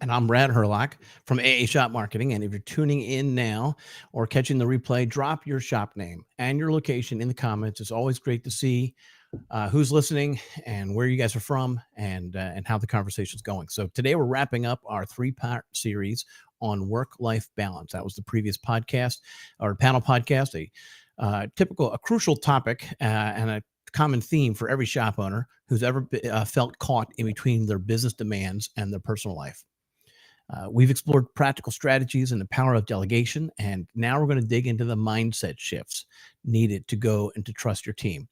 And I'm Brad Herlock from AA Shop Marketing. And if you're tuning in now or catching the replay, drop your shop name and your location in the comments. It's always great to see who's listening and where you guys are from and how the conversation's going. So today we're wrapping up our 3-part series on work-life balance. That was the previous podcast or panel podcast, a crucial topic and a common theme for every shop owner who's ever felt caught in between their business demands and their personal life. We've explored practical strategies and the power of delegation, and now we're going to dig into the mindset shifts needed to go and to trust your team.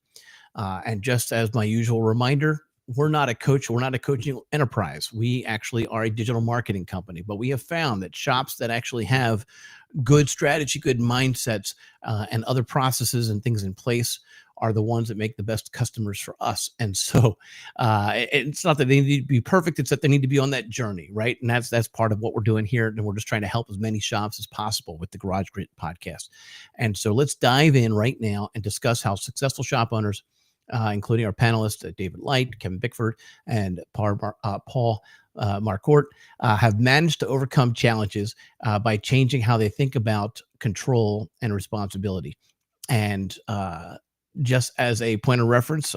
And just as my usual reminder, we're not a coach. We're not a coaching enterprise. We actually are a digital marketing company, but we have found that shops that actually have good strategy, good mindsets, and other processes and things in place are the ones that make the best customers for us. And so it's not that they need to be perfect, it's that they need to be on that journey, right? And that's part of what we're doing here. And we're just trying to help as many shops as possible with the Garage Grit podcast. And so let's dive in right now and discuss how successful shop owners, including our panelists, David Light, Kevin Bickford, and Paul Marcourt, have managed to overcome challenges by changing how they think about control and responsibility. And just as a point of reference,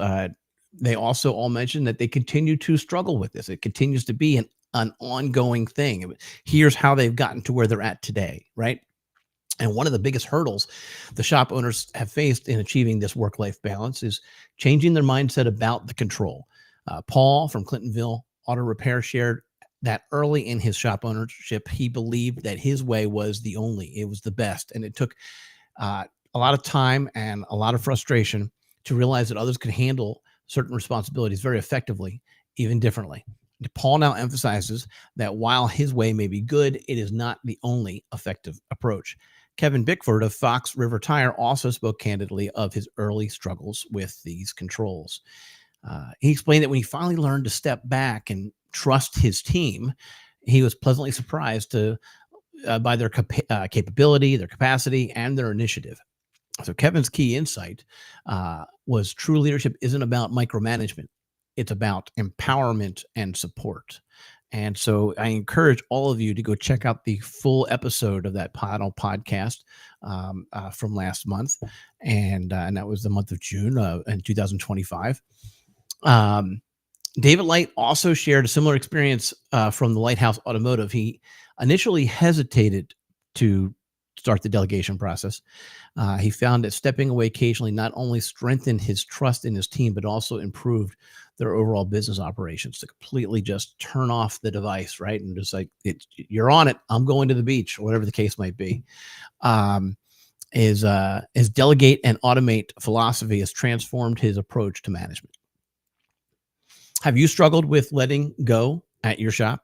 they also all mentioned that they continue to struggle with this. It continues to be an ongoing thing. Here's how they've gotten to where they're at today, right? And one of the biggest hurdles the shop owners have faced in achieving this work-life balance is changing their mindset about the control. Paul from Clintonville Auto Repair shared that early in his shop ownership, he believed that his way was it was the best. And it took a lot of time and a lot of frustration to realize that others could handle certain responsibilities very effectively, even differently. Paul now emphasizes that while his way may be good, it is not the only effective approach. Kevin Bickford of Fox River Tire also spoke candidly of his early struggles with these controls. He explained that when he finally learned to step back and trust his team, he was pleasantly surprised by their capability, their capacity, and their initiative. So Kevin's key insight was true leadership isn't about micromanagement. It's about empowerment and support. And so I encourage all of you to go check out the full episode of that panel podcast from last month. And that was the month of June in 2025. David Light also shared a similar experience from the Lighthouse Automotive. He initially hesitated to start the delegation process. He found that stepping away occasionally not only strengthened his trust in his team, but also improved their overall business operations, to completely just turn off the device, right? And just like, you're on it, I'm going to the beach, or whatever the case might be. His delegate and automate philosophy has transformed his approach to management. Have you struggled with letting go at your shop?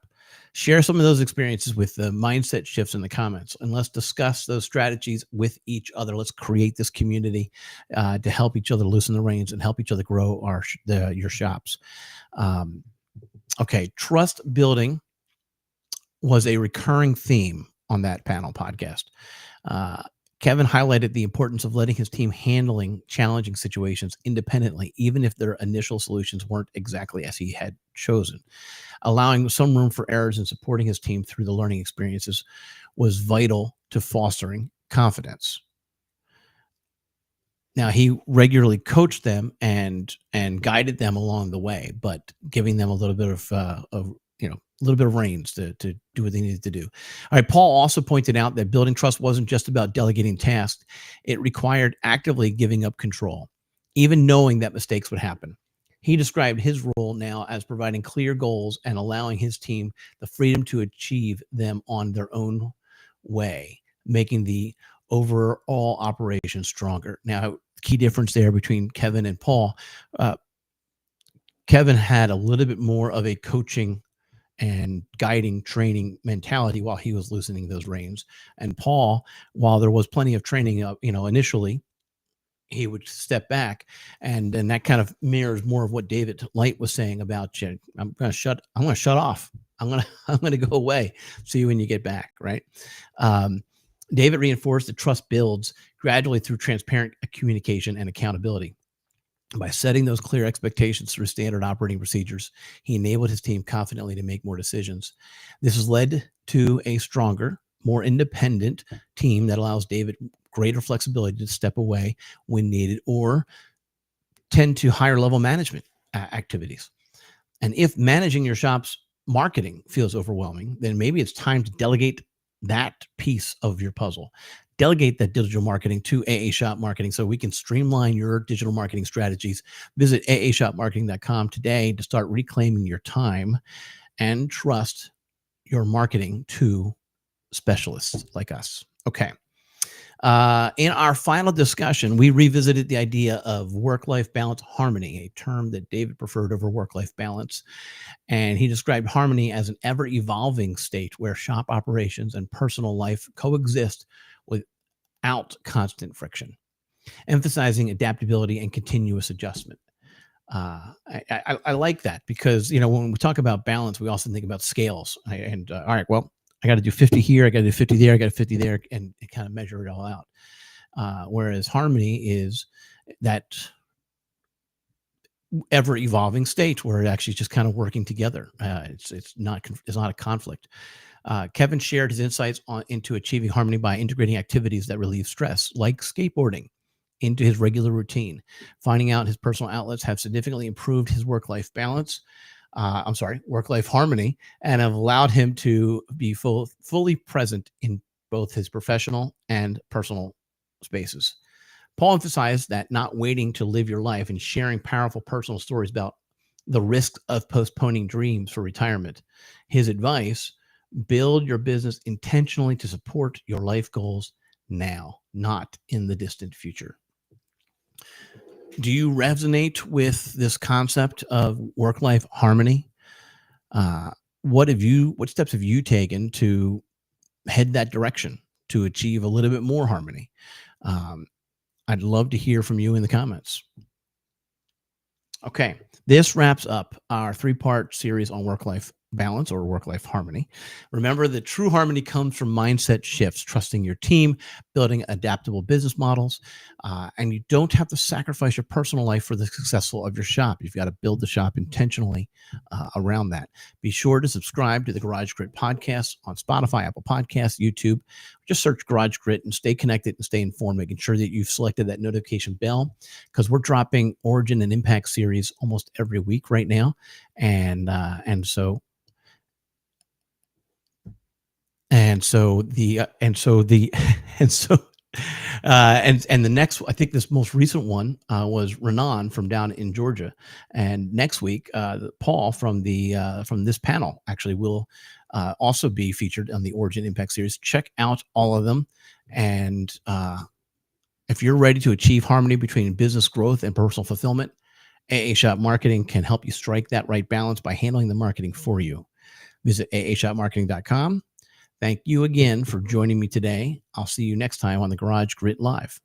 Share some of those experiences with the mindset shifts in the comments, and let's discuss those strategies with each other. Let's create this community to help each other loosen the reins and help each other grow your shops. Okay, trust building was a recurring theme on that panel podcast. Kevin highlighted the importance of letting his team handling challenging situations independently, even if their initial solutions weren't exactly as he had chosen. Allowing some room for errors and supporting his team through the learning experiences was vital to fostering confidence. Now, he regularly coached them and guided them along the way, but giving them a little bit of reins to do what they needed to do. All right. Paul also pointed out that building trust wasn't just about delegating tasks. It required actively giving up control, even knowing that mistakes would happen. He described his role now as providing clear goals and allowing his team the freedom to achieve them on their own way, making the overall operation stronger. Now, key difference there between Kevin and Paul, Kevin had a little bit more of a coaching and guiding, training mentality while he was loosening those reins. And Paul, while there was plenty of training, initially, he would step back, and that kind of mirrors more of what David Light was saying about you. I'm going to shut off. I'm going to go away. See you when you get back. Right. David reinforced that trust builds gradually through transparent communication and accountability. By setting those clear expectations through standard operating procedures, he enabled his team confidently to make more decisions. This has led to a stronger, more independent team that allows David greater flexibility to step away when needed or tend to higher level management activities. And if managing your shop's marketing feels overwhelming, then maybe it's time to delegate that piece of your puzzle. Delegate that digital marketing to AA Shop Marketing so we can streamline your digital marketing strategies. Visit aashopmarketing.com today to start reclaiming your time and trust your marketing to specialists like us. Okay. In our final discussion, we revisited the idea of work-life balance harmony, a term that David preferred over work-life balance. And he described harmony as an ever-evolving state where shop operations and personal life coexist without constant friction, emphasizing adaptability and continuous adjustment. I like that because, when we talk about balance, we also think about scales. All right, well, I got to do 50 here, I got to do 50 there, I got to 50 there, and kind of measure it all out. Whereas harmony is that ever evolving state where it actually is just kind of working together. It's not a conflict. Kevin shared his insights into achieving harmony by integrating activities that relieve stress, like skateboarding, into his regular routine. Finding out his personal outlets have significantly improved his work-life balance. Work-life harmony, and have allowed him to be fully present in both his professional and personal spaces. Paul emphasized that not waiting to live your life and sharing powerful personal stories about the risk of postponing dreams for retirement. His advice: build your business intentionally to support your life goals now, not in the distant future. Do you resonate with this concept of work-life harmony? What steps have you taken to head that direction to achieve a little bit more harmony? I'd love to hear from you in the comments. Okay, this wraps up our 3-part series on work-life balance or work-life harmony. Remember that true harmony comes from mindset shifts, trusting your team, building adaptable business models, and you don't have to sacrifice your personal life for the successful of your shop. You've got to build the shop intentionally around that. Be sure to subscribe to the Garage Grit podcast on Spotify, Apple Podcasts, YouTube. Just search Garage Grit and stay connected and stay informed, making sure that you've selected that notification bell, because we're dropping Origin and Impact series almost every week right now. And so the next, I think this most recent one was Renan from down in Georgia, and next week Paul from this panel actually will also be featured on the Origin Impact series. Check out all of them, and if you're ready to achieve harmony between business growth and personal fulfillment, AA Shop Marketing can help you strike that right balance by handling the marketing for you. Visit aashopmarketing.com. Thank you again for joining me today. I'll see you next time on the Garage Grit Live.